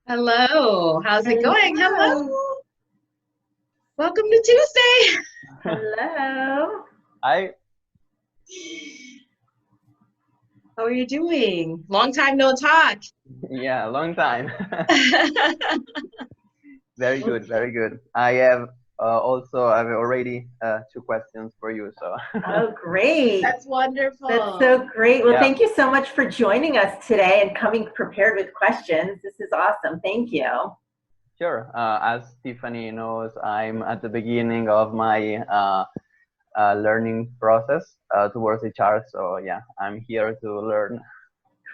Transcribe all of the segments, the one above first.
Hello, how's it going? Hello. Hello, welcome to Tuesday. Hello. I How are you doing? Long time no talk. Yeah, long time. Very good, very good. I've already two questions for you. So Oh, great. That's That's wonderful. so great. Well, yeah, thank you so much for joining us today and coming prepared with questions. This is awesome. Thank you. sure. As Tiffany knows, I'm at the beginning of my learning process towards HR. So yeah, I'm here to learn.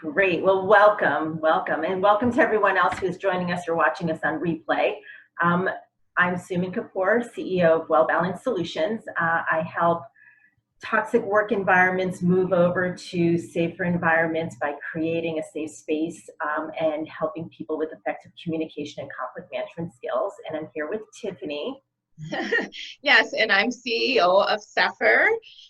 Great. Well, welcome, welcome, and welcome to everyone else who's joining us or watching us on replay. Um, I'm Suman Kapur, CEO of Well Balanced Solutions. I help toxic work environments move over to safer environments by creating a safe space and helping people with effective communication and conflict management skills. And I'm here with Tiffany. Yes, and I'm CEO of Sepher,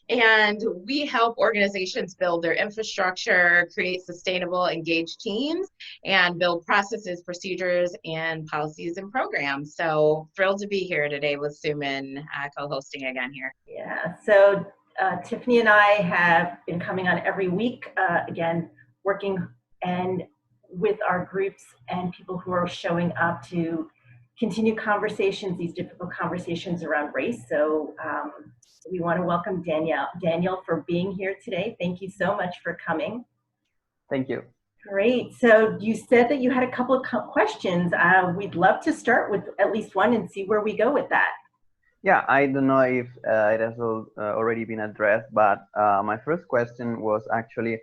and we help organizations build their infrastructure, create sustainable, engaged teams, and build processes, procedures, and policies and programs. So thrilled to be here today with Suman co-hosting again here. Yeah, so Tiffany and I have been coming on every week, again, working and with our groups and people who are showing up to continue conversations, these difficult conversations around race. So we want to welcome Daniel for being here today. Thank you so much for coming. Thank you. Great. So you said that you had a couple of questions. We'd love to start with at least one and see where we go with that. Yeah, I don't know if it has already been addressed, but my first question was actually,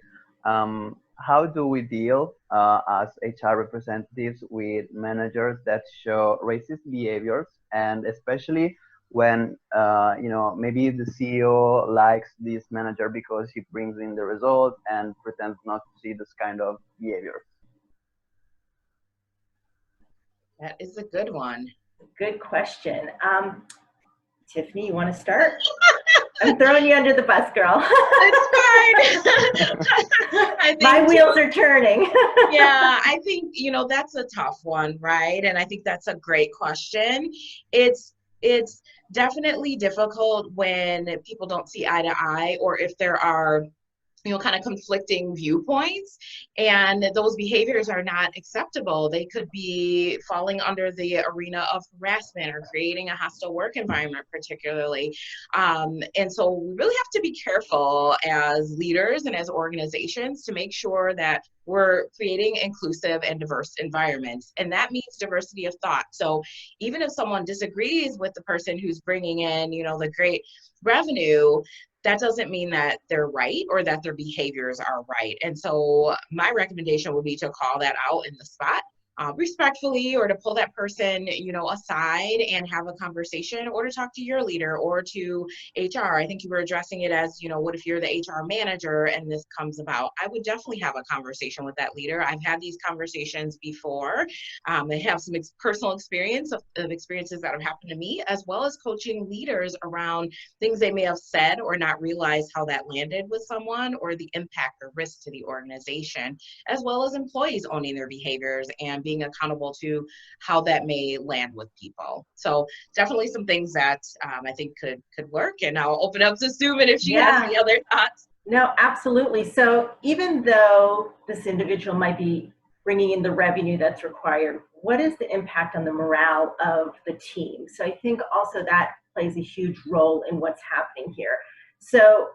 how do we deal as HR representatives with managers that show racist behaviors, and especially when maybe the CEO likes this manager because he brings in the result and pretends not to see this kind of behavior. That is a good one. Good question. Tiffany, you want to start? I'm throwing you under the bus, girl. It's fine. My wheels are turning. Yeah, I think, that's a tough one, right? And I think that's a great question. It's definitely difficult when people don't see eye to eye, or if there are kind of conflicting viewpoints, and those behaviors are not acceptable. They could be falling under the arena of harassment or creating a hostile work environment, particularly. And so we really have to be careful as leaders and as organizations to make sure that we're creating inclusive and diverse environments. And that means diversity of thought. So even if someone disagrees with the person who's bringing in, the great revenue, that doesn't mean that they're right or that their behaviors are right. And so my recommendation would be to call that out in the spot, respectfully, or to pull that person, aside and have a conversation, or to talk to your leader or to HR. I think you were addressing it as, what if you're the HR manager and this comes about? I would definitely have a conversation with that leader. I've had these conversations before. I have some personal experience of experiences that have happened to me, as well as coaching leaders around things they may have said or not realized how that landed with someone, or the impact or risk to the organization, as well as employees owning their behaviors and being accountable to how that may land with people. So definitely some things that I think could work. And I'll open up to Suman if she has any other thoughts. No, absolutely. So even though this individual might be bringing in the revenue that's required, what is the impact on the morale of the team? So I think also that plays a huge role in what's happening here. So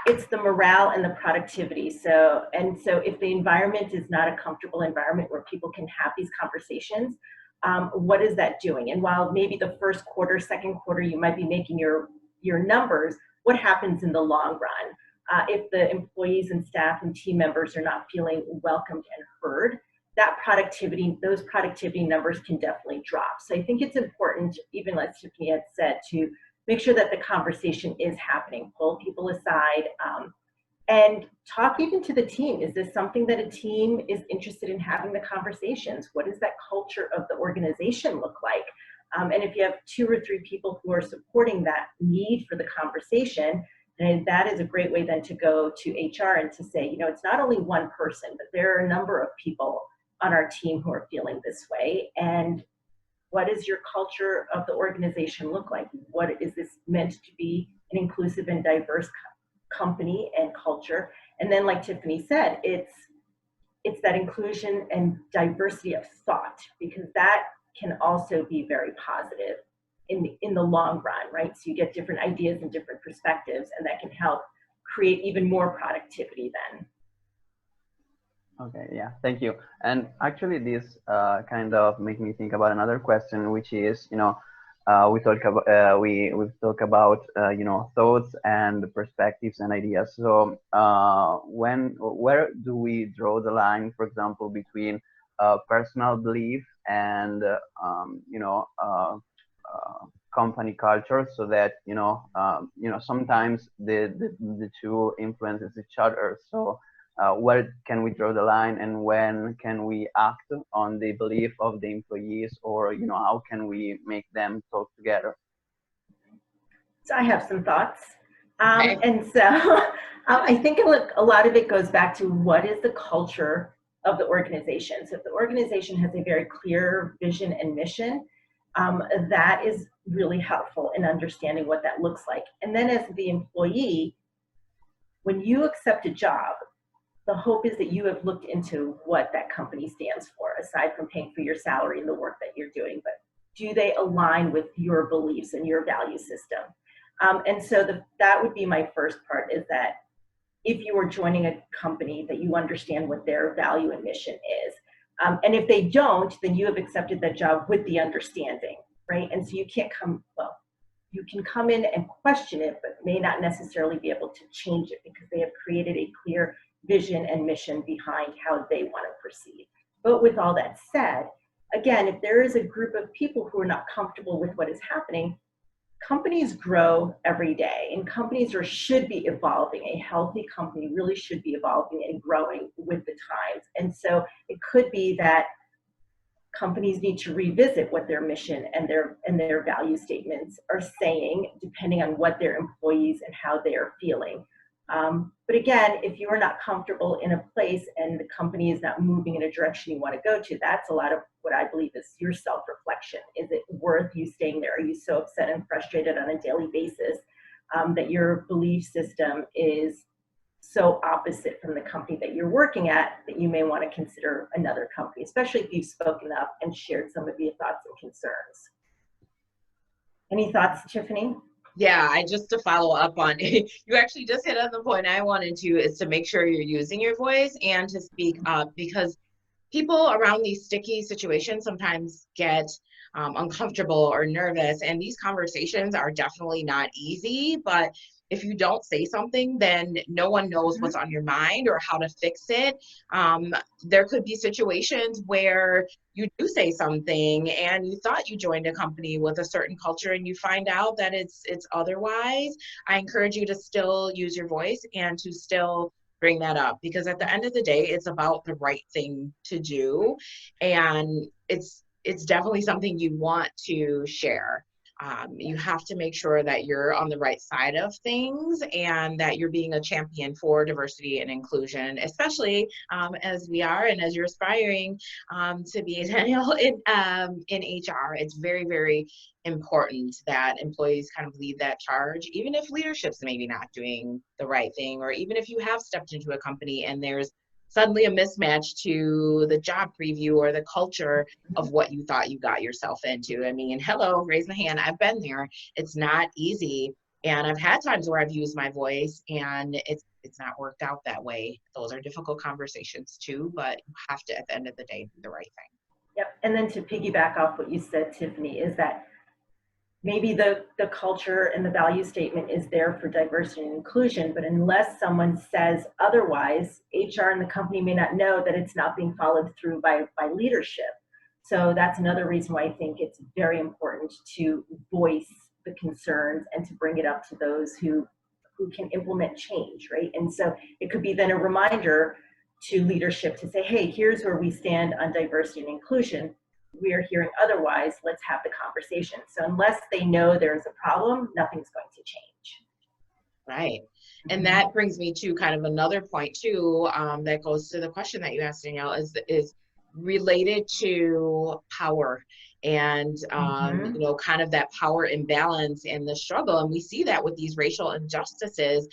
it's the morale and the productivity. So if the environment is not a comfortable environment where people can have these conversations, what is that doing? And while maybe the first quarter, second quarter, you might be making your numbers, what happens in the long run? If the employees and staff and team members are not feeling welcomed and heard, those productivity numbers can definitely drop. So I think it's important, even as Tiffany had said, to make sure that the conversation is happening, pull people aside, and talk even to the team. Is this something that a team is interested in having the conversations? What does that culture of the organization look like? And if you have 2 or 3 people who are supporting that need for the conversation, and that is a great way then to go to HR and to say, it's not only one person, but there are a number of people on our team who are feeling this way? And what does your culture of the organization look like? What is this meant to be an inclusive and diverse company and culture? And then, like Tiffany said, it's that inclusion and diversity of thought, because that can also be very positive in the long run, right? So you get different ideas and different perspectives, and that can help create even more productivity then. Okay, yeah, thank you. And actually this kind of make me think about another question, which is, we've talked about thoughts and perspectives and ideas. So where do we draw the line, for example, between personal belief and company culture, so that sometimes the two influences each other. So where can we draw the line, and when can we act on the belief of the employees, or how can we make them talk together? So I have some thoughts, and so I think a lot of it goes back to what is the culture of the organization. So if the organization has a very clear vision and mission, that is really helpful in understanding what that looks like. And then as the employee, when you accept a job, the hope is that you have looked into what that company stands for, aside from paying for your salary and the work that you're doing. But do they align with your beliefs and your value system? And so that would be my first part, is that if you are joining a company, that you understand what their value and mission is. And if they don't, then you have accepted that job with the understanding, right? And so you can't you can come in and question it, but may not necessarily be able to change it, because they have created a clear vision and mission behind how they want to proceed. But with all that said, again, if there is a group of people who are not comfortable with what is happening, companies grow every day, and companies should be evolving. A healthy company really should be evolving and growing with the times. And so it could be that companies need to revisit what their mission and their value statements are saying, depending on what their employees and how they are feeling. But again, if you are not comfortable in a place and the company is not moving in a direction you want to go to, that's a lot of what I believe is your self-reflection. Is it worth you staying there? Are you so upset and frustrated on a daily basis that your belief system is so opposite from the company that you're working at that you may want to consider another company, especially if you've spoken up and shared some of your thoughts and concerns? Any thoughts, Tiffany? Yeah, just to follow up on it, you actually just hit on the point I wanted to, is to make sure you're using your voice and to speak up, because people around these sticky situations sometimes get uncomfortable or nervous, and these conversations are definitely not easy. But if you don't say something, then no one knows what's on your mind or how to fix it. There could be situations where you do say something and you thought you joined a company with a certain culture and you find out that it's otherwise. I encourage you to still use your voice and to still bring that up, because at the end of the day, it's about the right thing to do, and it's definitely something you want to share. You have to make sure that you're on the right side of things and that you're being a champion for diversity and inclusion, especially as we are and as you're aspiring to be Danielle in HR. It's very, very important that employees kind of lead that charge, even if leadership's maybe not doing the right thing, or even if you have stepped into a company and there's suddenly a mismatch to the job preview or the culture of what you thought you got yourself into. I mean, hello, raise my hand. I've been there. It's not easy. And I've had times where I've used my voice and it's not worked out that way. Those are difficult conversations too, but you have to, at the end of the day, do the right thing. Yep. And then to piggyback off what you said, Tiffany, is that maybe the culture and the value statement is there for diversity and inclusion, but unless someone says otherwise, HR and the company may not know that it's not being followed through by leadership. So that's another reason why I think it's very important to voice the concerns and to bring it up to those who can implement change, right? And so it could be then a reminder to leadership to say, hey, here's where we stand on diversity and inclusion. We are hearing otherwise, let's have the conversation. So unless they know there's a problem, nothing's going to change. Right. And that brings me to kind of another point too, that goes to the question that you asked, Danielle, is related to power and you know, kind of that power imbalance and the struggle. And we see that with these racial injustices,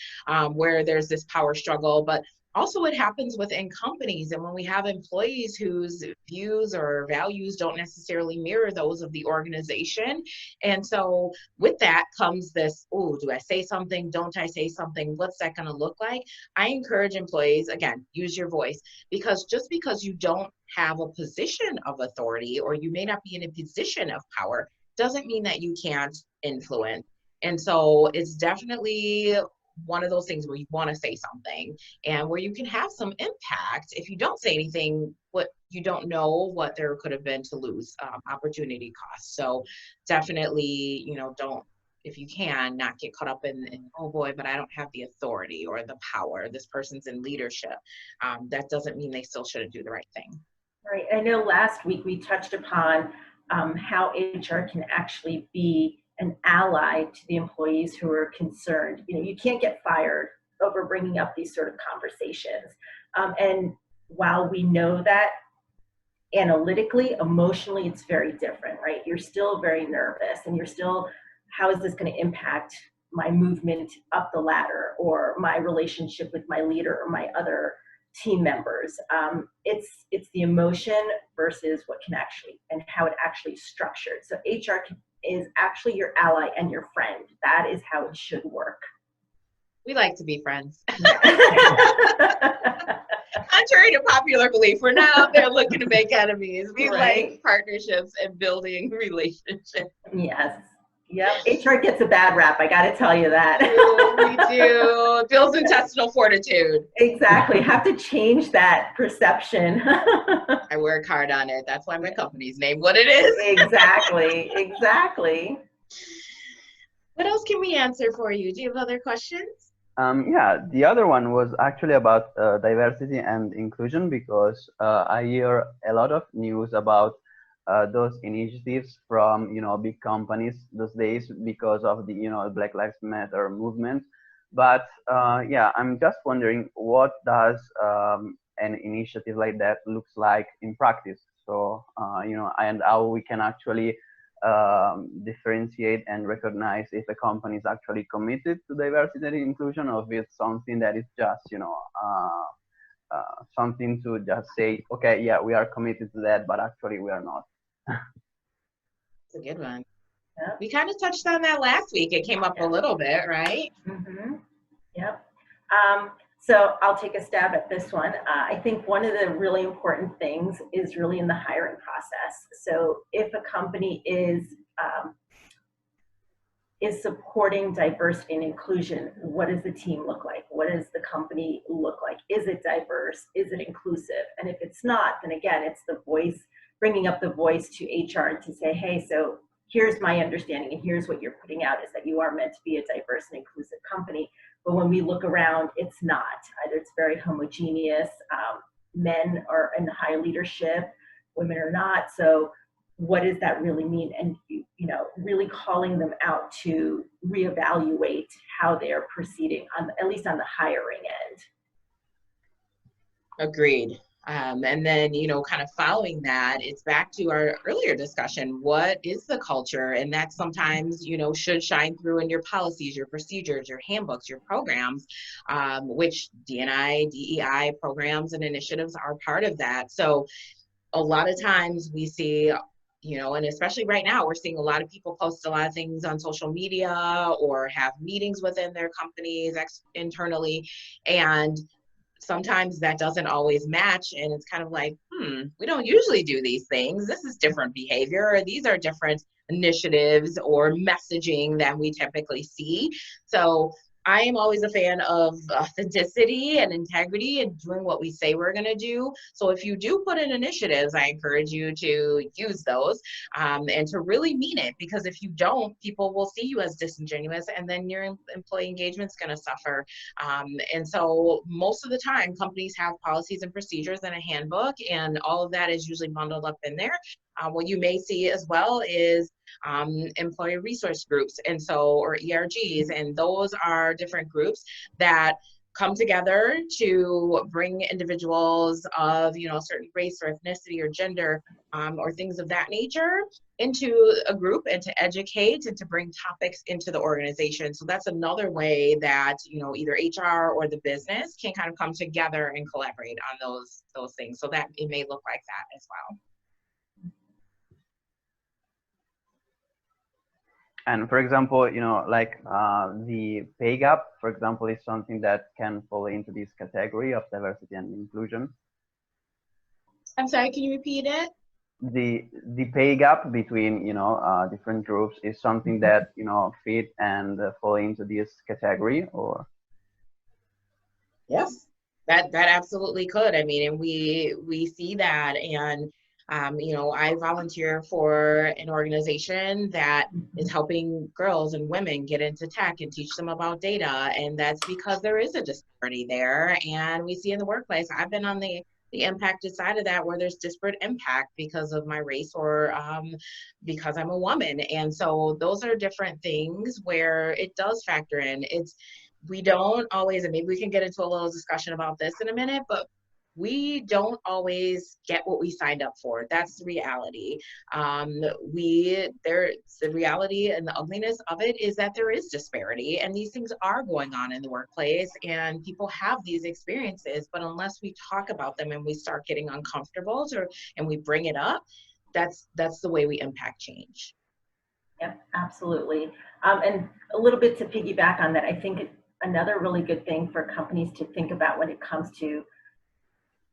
where there's this power struggle, but also it happens within companies. And when we have employees whose views or values don't necessarily mirror those of the organization. And so with that comes this, oh, do I say something? Don't I say something? What's that going to look like? I encourage employees, again, use your voice, because just because you don't have a position of authority, or you may not be in a position of power, doesn't mean that you can't influence. And so it's definitely one of those things where you want to say something and where you can have some impact. If you don't say anything, what you don't know what there could have been to lose, opportunity costs. So definitely, you know, don't, if you can, not get caught up in oh boy, but I don't have the authority or the power. This person's in leadership. That doesn't mean they still shouldn't do the right thing. Right. I know last week we touched upon how HR can actually be an ally to the employees who are concerned. You know, you can't get fired over bringing up these sort of conversations. And while we know that analytically, emotionally, it's very different, right? You're still very nervous, and you're still, how is this going to impact my movement up the ladder, or my relationship with my leader or my other team members? It's the emotion versus what can actually, and how it actually is structured. So HR is actually your ally and your friend. That is how it should work. We like to be friends. Contrary to popular belief, we're not out there looking to make enemies. We like partnerships and building relationships. Yes. Yep. HR gets a bad rap. I got to tell you that. We do. It builds intestinal fortitude. Exactly. Have to change that perception. I work hard on it. That's why my company's named what it is. Exactly. Exactly. What else can we answer for you? Do you have other questions? Yeah, the other one was actually about diversity and inclusion, because I hear a lot of news about those initiatives from, you know, big companies those days because of the, you know, Black Lives Matter movement. But yeah, I'm just wondering, what does an initiative like that looks like in practice? So you know, and how we can actually differentiate and recognize if a company is actually committed to diversity and inclusion, or if it's something that is just, you know, something to just say, okay, yeah, we are committed to that, but actually we are not. That's a good one. Yeah. We kind of touched on that last week. It came up a little bit, right? Yep. So I'll take a stab at this one. I think one of the really important things is really in the hiring process. So if a company is supporting diversity and inclusion, what does the team look like? What does the company look like? Is it diverse? Is it inclusive? And if it's not, then again, it's the voice, bringing up the voice to HR to say, hey, so here's my understanding, and here's what you're putting out, is that you are meant to be a diverse and inclusive company. But when we look around, it's not. Either it's very homogeneous. Men are in high leadership, women are not. So what does that really mean? And, you know, really calling them out to reevaluate how they are proceeding, at least on the hiring end. Agreed. And then, you know, kind of following that, it's back to our earlier discussion. What is the culture? And that sometimes, you know, should shine through in your policies, your procedures, your handbooks, your programs, which D&I, DEI programs and initiatives are part of that. So a lot of times we see, you know, and especially right now, we're seeing a lot of people post a lot of things on social media or have meetings within their companies internally. And sometimes that doesn't always match, and it's kind of like, we don't usually do these things. This is different behavior, or these are different initiatives or messaging than we typically see. So I am always a fan of authenticity and integrity and doing what we say we're going to do. So if you do put in initiatives, I encourage you to use those and to really mean it, because if you don't, people will see you as disingenuous, and then your employee engagement is going to suffer. And so most of the time, companies have policies and procedures and a handbook, and all of that is usually bundled up in there. What you may see as well is employee resource groups, and so, or ERGs, and those are different groups that come together to bring individuals of, you know, a certain race or ethnicity or gender, or things of that nature into a group, and to educate and to bring topics into the organization. So that's another way that, you know, either HR or the business can kind of come together and collaborate on those things. So that it may look like that as well. And for example, you know, like the pay gap, for example, is something that can fall into this category of diversity and inclusion. I'm sorry, can you repeat it? The pay gap between, you know, different groups is something that, you know, fit and fall into this category, or? Yes, that absolutely could. I mean, and we see that, and you know, I volunteer for an organization that is helping girls and women get into tech and teach them about data, and that's because there is a disparity there, and we see in the workplace. I've been on the impacted side of that, where there's disparate impact because of my race, or because I'm a woman, and so those are different things where it does factor in. We don't always, and maybe we can get into a little discussion about this in a minute, but we don't always get what we signed up for. That's the reality. The reality and the ugliness of it is that there is disparity, and these things are going on in the workplace, and people have these experiences, but unless we talk about them and we start getting uncomfortable, and we bring it up, that's the way we impact change. Yep, absolutely. And a little bit to piggyback on that, I think another really good thing for companies to think about when it comes to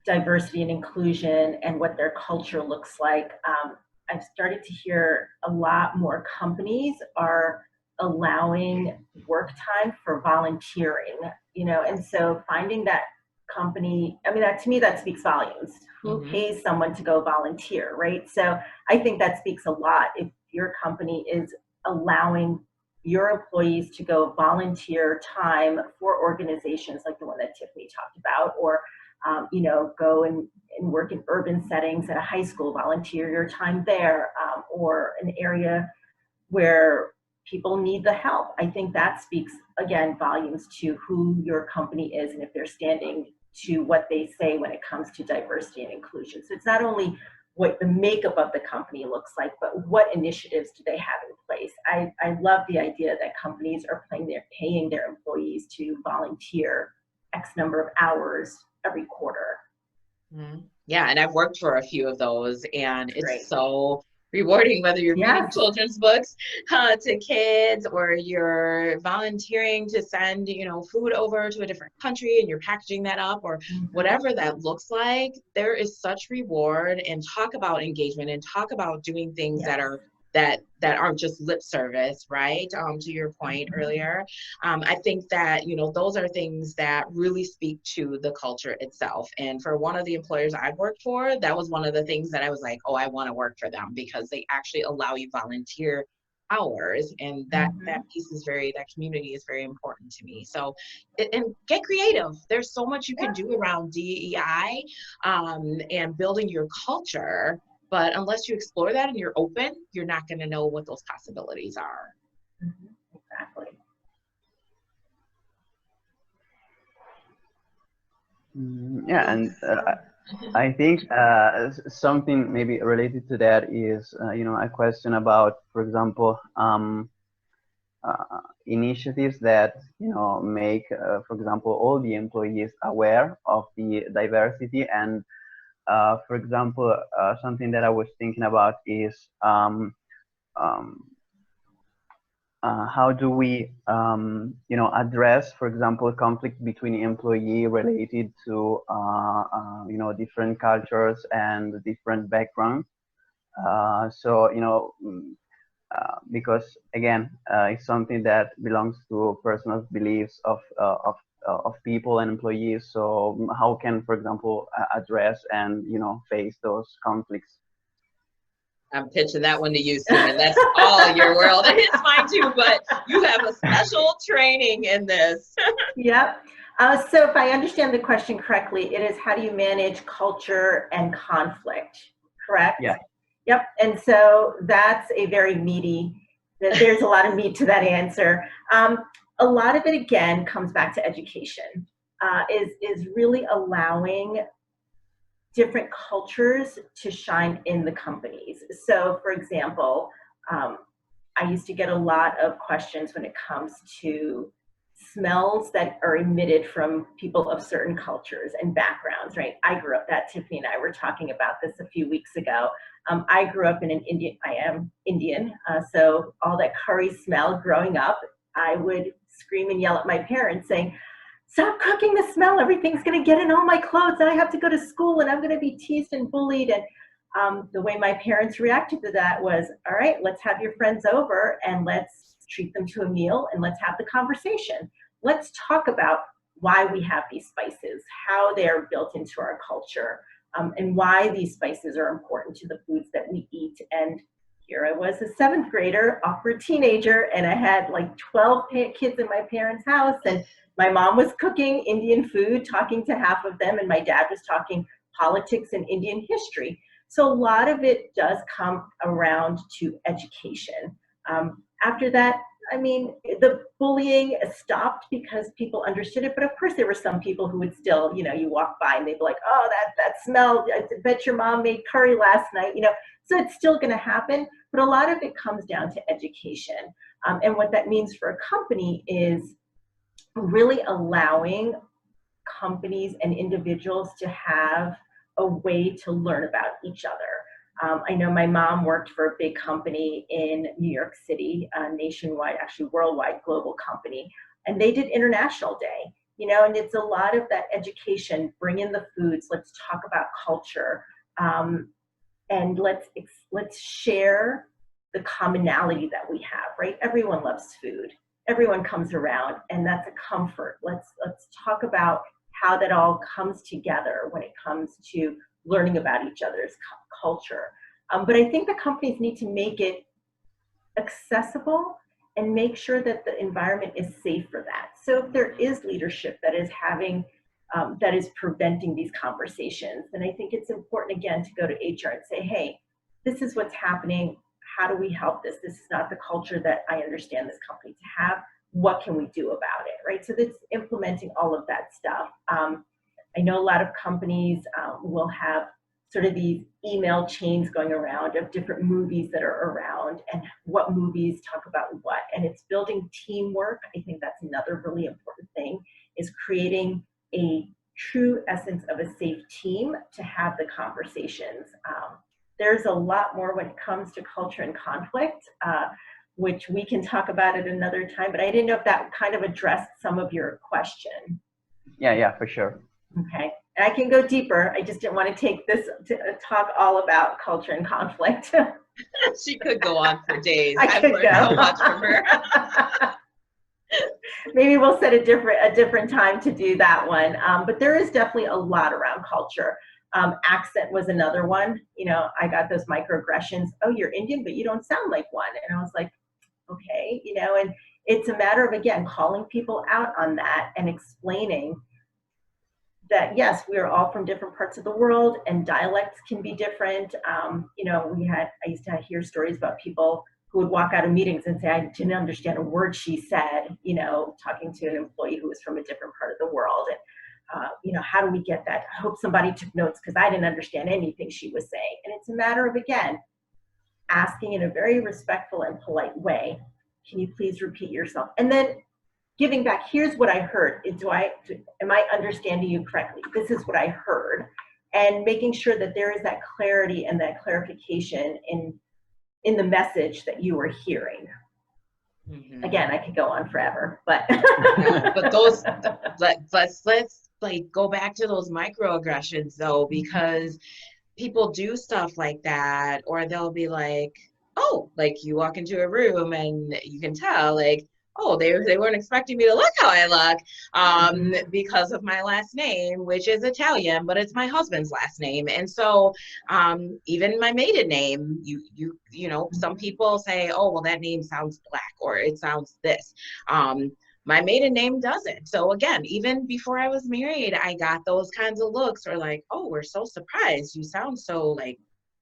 diversity and inclusion and what their culture looks like. I've started to hear a lot more companies are allowing work time for volunteering, you know, and so finding that company, I mean, that to me, that speaks volumes. Who pays someone to go volunteer, right? So I think that speaks a lot if your company is allowing your employees to go volunteer time for organizations like the one that Tiffany talked about, or you know, go and work in urban settings at a high school, volunteer your time there, or an area where people need the help. I think that speaks, again, volumes to who your company is and if they're standing to what they say when it comes to diversity and inclusion. So it's not only what the makeup of the company looks like, but what initiatives do they have in place? I love the idea that companies are paying their employees to volunteer X number of hours every quarter. Yeah, and I've worked for a few of those, and it's Great. So rewarding, whether you're reading children's books to kids, or you're volunteering to send, you know, food over to a different country and you're packaging that up, or whatever that looks like. There is such reward, and talk about engagement, and talk about doing things that are that aren't just lip service, right? To your point earlier, I think that, you know, those are things that really speak to the culture itself. And for one of the employers I've worked for, that was one of the things that I was like, oh, I want to work for them, because they actually allow you volunteer hours, and that piece is that community is very important to me. So, and get creative. There's so much you can do around DEI, and building your culture. But unless you explore that and you're open, you're not going to know what those possibilities are. Exactly. Yeah, and I think something maybe related to that is, you know, a question about, for example, initiatives that, you know, make, for example, all the employees aware of the diversity. And for example, something that I was thinking about is how do we, you know, address, for example, conflict between employee related to, you know, different cultures and different backgrounds. So, you know, because again, it's something that belongs to personal beliefs of people and employees. So how can, for example, address and, you know, face those conflicts? I'm pitching that one to you, Suman. That's all your world. It's mine too, but you have a special training in this. Yep. So if I understand the question correctly, it is how do you manage culture and conflict, correct? Yeah. Yep. And so that's a very meaty, there's a lot of meat to that answer. A lot of it, again, comes back to education. is really allowing different cultures to shine in the companies. So, for example, I used to get a lot of questions when it comes to smells that are emitted from people of certain cultures and backgrounds, right? I grew up, that Tiffany and I were talking about this a few weeks ago. I grew up in an I am Indian, so all that curry smell growing up, I would scream and yell at my parents saying, stop cooking the smell, everything's gonna get in all my clothes and I have to go to school and I'm gonna be teased and bullied. And the way my parents reacted to that was, all right, let's have your friends over and let's treat them to a meal and let's have the conversation. Let's talk about why we have these spices, how they're built into our culture, and why these spices are important to the foods that we eat. And here I was, a 7th grader, awkward teenager, and I had like 12 kids in my parents' house, and my mom was cooking Indian food, talking to half of them, and my dad was talking politics and Indian history. So a lot of it does come around to education. After that, I mean, the bullying stopped because people understood it, but of course there were some people who would still, you know, you walk by and they'd be like, oh, that smell, I bet your mom made curry last night, you know, so it's still gonna happen, but a lot of it comes down to education. And what that means for a company is really allowing companies and individuals to have a way to learn about each other. I know my mom worked for a big company in New York City, nationwide, actually worldwide, global company, and they did International Day, you know, and it's a lot of that education, bring in the foods, let's talk about culture, and let's share the commonality that we have, right? Everyone loves food. Everyone comes around, and that's a comfort. Let's talk about how that all comes together when it comes to learning about each other's culture. But I think the companies need to make it accessible and make sure that the environment is safe for that. So if there is leadership that is having, that is preventing these conversations, then I think it's important, again, to go to HR and say, hey, this is what's happening. How do we help this? This is not the culture that I understand this company to have. What can we do about it, right? So that's implementing all of that stuff. I know a lot of companies will have sort of these email chains going around of different movies that are around and what movies talk about what, and it's building teamwork. I think that's another really important thing, is creating a true essence of a safe team to have the conversations. There's a lot more when it comes to culture and conflict, which we can talk about at another time, but I didn't know if that kind of addressed some of your question. Yeah, for sure. Okay, and I can go deeper. I just didn't want to take this to talk all about culture and conflict. She could go on for days. I've learned so much from her. Maybe we'll set a different time to do that one. But there is definitely a lot around culture. Accent was another one. You know, I got those microaggressions. Oh, you're Indian, but you don't sound like one. And I was like, okay, you know, and it's a matter of, again, calling people out on that and explaining that, yes, we are all from different parts of the world and dialects can be different. You know, I used to hear stories about people who would walk out of meetings and say, I didn't understand a word she said, you know, talking to an employee who was from a different part of the world. And, you know, how do we get that? I hope somebody took notes because I didn't understand anything she was saying. And it's a matter of, again, asking in a very respectful and polite way, can you please repeat yourself? And then giving back, here's what I heard. Am I understanding you correctly? This is what I heard. And making sure that there is that clarity and that clarification in the message that you are hearing. Mm-hmm. Again, I could go on forever, but but those, let's like go back to those microaggressions though, because people do stuff like that, or they'll be like, oh, like you walk into a room and you can tell like, oh, they weren't expecting me to look how I look because of my last name, which is Italian, but it's my husband's last name. And so even my maiden name, you know, some people say, oh, well, that name sounds black or it sounds this. My maiden name doesn't. So again, even before I was married, I got those kinds of looks or like, oh, we're so surprised. You sound so like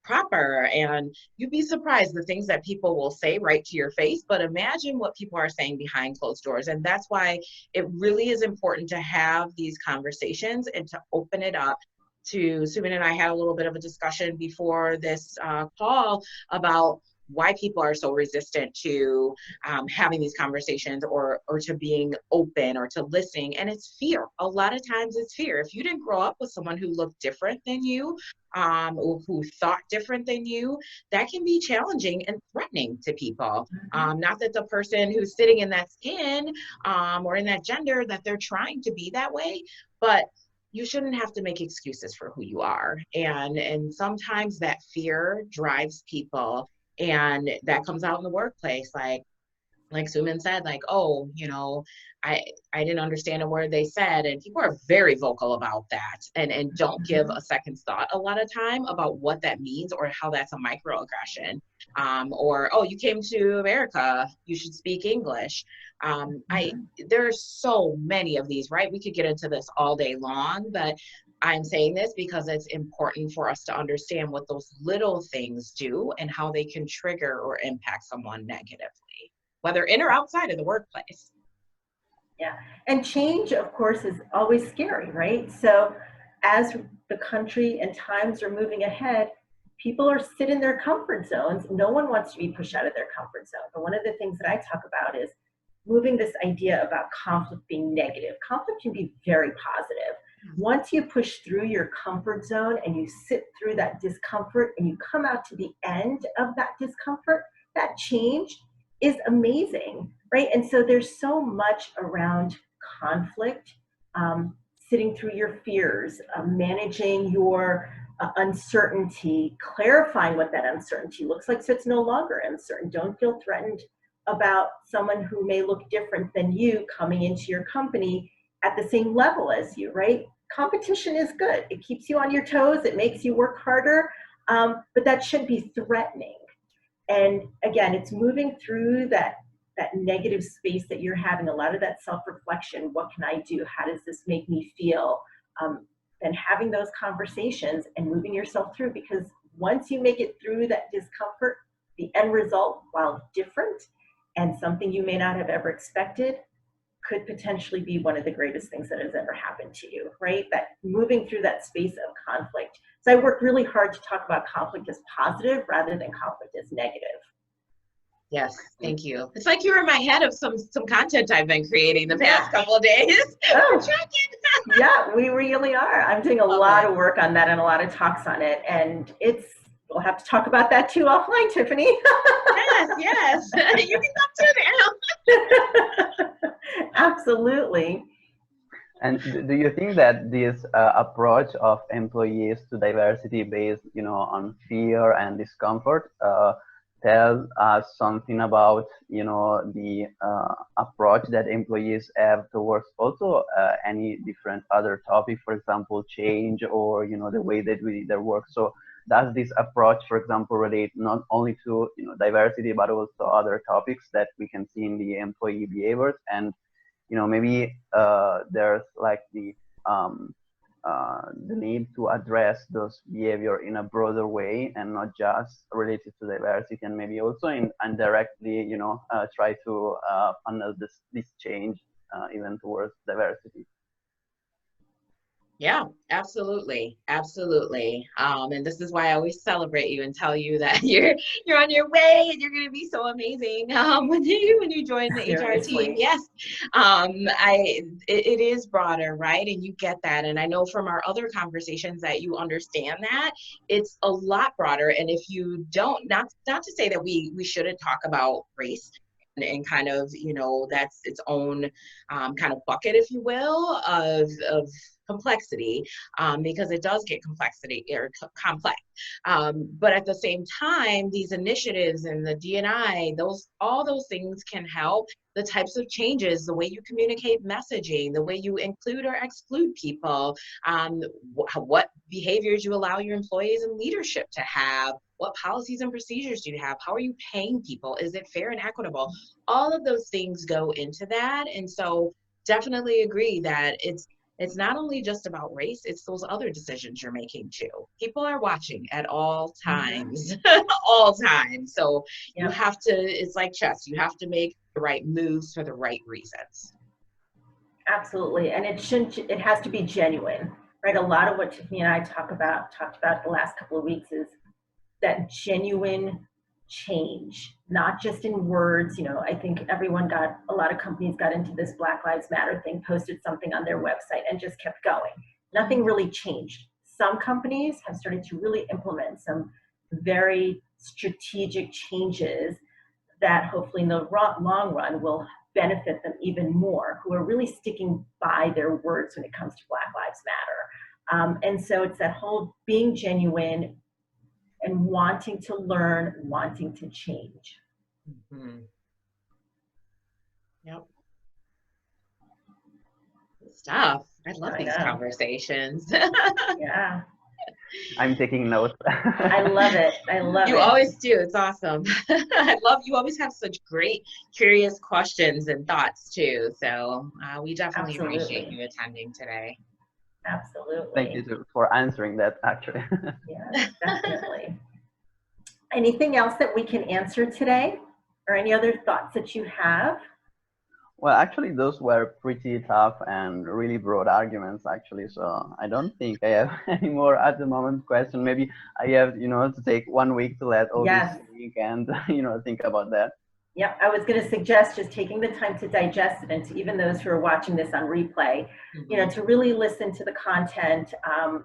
proper. And you'd be surprised the things that people will say right to your face, but imagine what people are saying behind closed doors. And that's why it really is important to have these conversations and to open it up. To Suman and I had a little bit of a discussion before this call about why people are so resistant to having these conversations or to being open or to listening. And it's fear. A lot of times it's fear. If you didn't grow up with someone who looked different than you, or who thought different than you, that can be challenging and threatening to people. Not that the person who's sitting in that skin or in that gender, that they're trying to be that way, but you shouldn't have to make excuses for who you are. And sometimes that fear drives people, and that comes out in the workplace. Like Suman said, like, oh, I didn't understand a word they said. And people are very vocal about that and don't give a second thought a lot of time about what that means or how that's a microaggression. Or, oh, you came to America, you should speak English. There's so many of these, right? We could get into this all day long, but I'm saying this because it's important for us to understand what those little things do and how they can trigger or impact someone negatively, whether in or outside of the workplace. Yeah, and change, of course, is always scary, right? So as the country and times are moving ahead, people are sit in their comfort zones. No one wants to be pushed out of their comfort zone. But one of the things that I talk about is moving this idea about conflict being negative. Conflict can be very positive. Once you push through your comfort zone and you sit through that discomfort and you come out to the end of that discomfort, that change is amazing, right? And so there's so much around conflict, sitting through your fears, managing your uncertainty, clarifying what that uncertainty looks like so it's no longer uncertain. Don't feel threatened about someone who may look different than you coming into your company at the same level as you, right? Competition is good. It keeps you on your toes. It makes you work harder, but that should be threatening. And again, it's moving through that negative space that you're having, a lot of that self-reflection. What can I do? How does this make me feel? And having those conversations and moving yourself through, because once you make it through that discomfort, the end result, while different and something you may not have ever expected, could potentially be one of the greatest things that has ever happened to you, right? That moving through that space of conflict. So I work really hard to talk about conflict as positive rather than conflict as negative. Yes, thank you. It's like you're in my head of some content I've been creating the past couple of days. Oh, yeah, we really are. I'm doing a lot of work on that and a lot of talks on it. And we'll have to talk about that too offline, Tiffany. Yes. You can come too now. Absolutely. And do you think that this approach of employees to diversity based, on fear and discomfort, tells us something about, the approach that employees have towards also any different other topic, for example, change or, the way they do their work? So does this approach, for example, relate not only to, diversity, but also other topics that we can see in the employee behaviors? And maybe there's like the need to address those behavior in a broader way and not just related to diversity, and maybe also indirectly, try to funnel this change even towards diversity. Yeah, absolutely. And this is why I always celebrate you and tell you that you're on your way and you're going to be so amazing when you join the HR team. Yes, it is broader, right? And you get that. And I know from our other conversations that you understand that it's a lot broader. And if you don't, not to say that we shouldn't talk about race. And kind of, that's its own kind of bucket, if you will, of complexity, because it does get complex. But at the same time, these initiatives and the D&I, all those things can help the types of changes, the way you communicate messaging, the way you include or exclude people, what behaviors you allow your employees and leadership to have, what policies and procedures do you have, how are you paying people, is it fair and equitable? All of those things go into that. And so definitely agree that it's not only just about race, it's those other decisions you're making too. People are watching at all times, all times. So you have to, it's like chess, you have to make the right moves for the right reasons. Absolutely. And it has to be genuine, right? A lot of what Tiffany and I talked about the last couple of weeks is that genuine change, not just in words. I think a lot of companies got into this Black Lives Matter thing, posted something on their website and just kept going. Nothing really changed. Some companies have started to really implement some very strategic changes that hopefully in the long run will benefit them even more, who are really sticking by their words when it comes to Black Lives Matter. And so it's that whole being genuine and wanting to learn, wanting to change. Yep. Good stuff. I love these conversations. Yeah. I'm taking notes. I love it. You always do. It's awesome. I love you always have such great, curious questions and thoughts too. So we definitely appreciate you attending today. Absolutely. Thank you for answering that, actually. Yeah, definitely. Anything else that we can answer today, or any other thoughts that you have? Well, actually, those were pretty tough and really broad arguments, actually. So I don't think I have any more at the moment question. Maybe I have, to take 1 week to let all this sink and, think about that. Yeah, I was going to suggest just taking the time to digest it, and to even those who are watching this on replay, to really listen to the content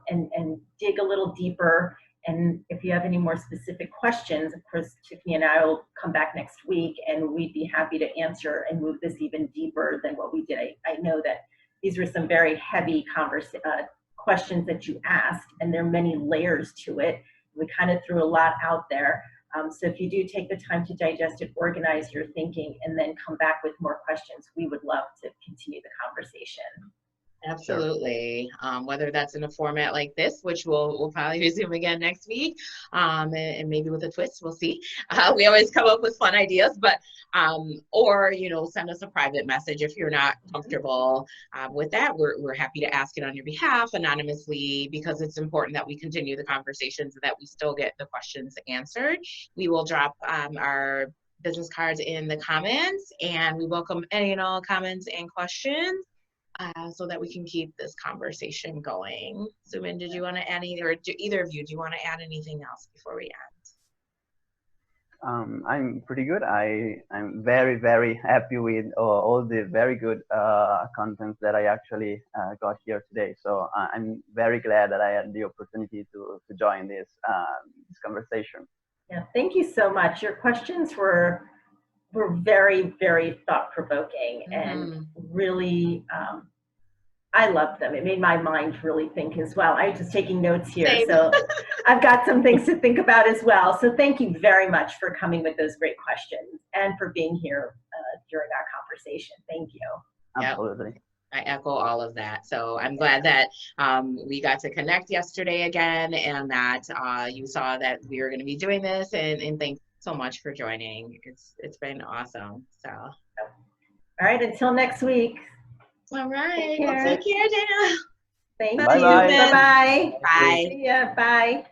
and dig a little deeper. And if you have any more specific questions, of course, Tiffany and I will come back next week and we'd be happy to answer and move this even deeper than what we did. I know that these were some very heavy questions that you asked, and there are many layers to it. We kind of threw a lot out there. So if you do take the time to digest it, organize your thinking, and then come back with more questions, we would love to continue the conversation. Absolutely. Whether that's in a format like this, which we'll probably resume again next week, and maybe with a twist, we'll see. We always come up with fun ideas, but or send us a private message if you're not comfortable with that. We're happy to ask it on your behalf anonymously, because it's important that we continue the conversations and that we still get the questions answered. We will drop our business cards in the comments, and we welcome any and all comments and questions. So that we can keep this conversation going. Suman, did you want to add either of you, do you want to add anything else before we end? I'm pretty good. I'm very, very happy with all the very good contents that I actually got here today. So I'm very glad that I had the opportunity to join this conversation. Yeah, thank you so much. Your questions were very, very thought-provoking and really, I loved them. It made my mind really think as well. I'm just taking notes here. Same. So I've got some things to think about as well. So thank you very much for coming with those great questions and for being here during our conversation. Thank you. Absolutely. I echo all of that. So I'm glad that we got to connect yesterday again, and that you saw that we were going to be doing this, and thanks so much for joining. It's been awesome. So all right, until next week. All right. Take care, Dana. Thank you. Bye-bye. Bye. See ya. Bye.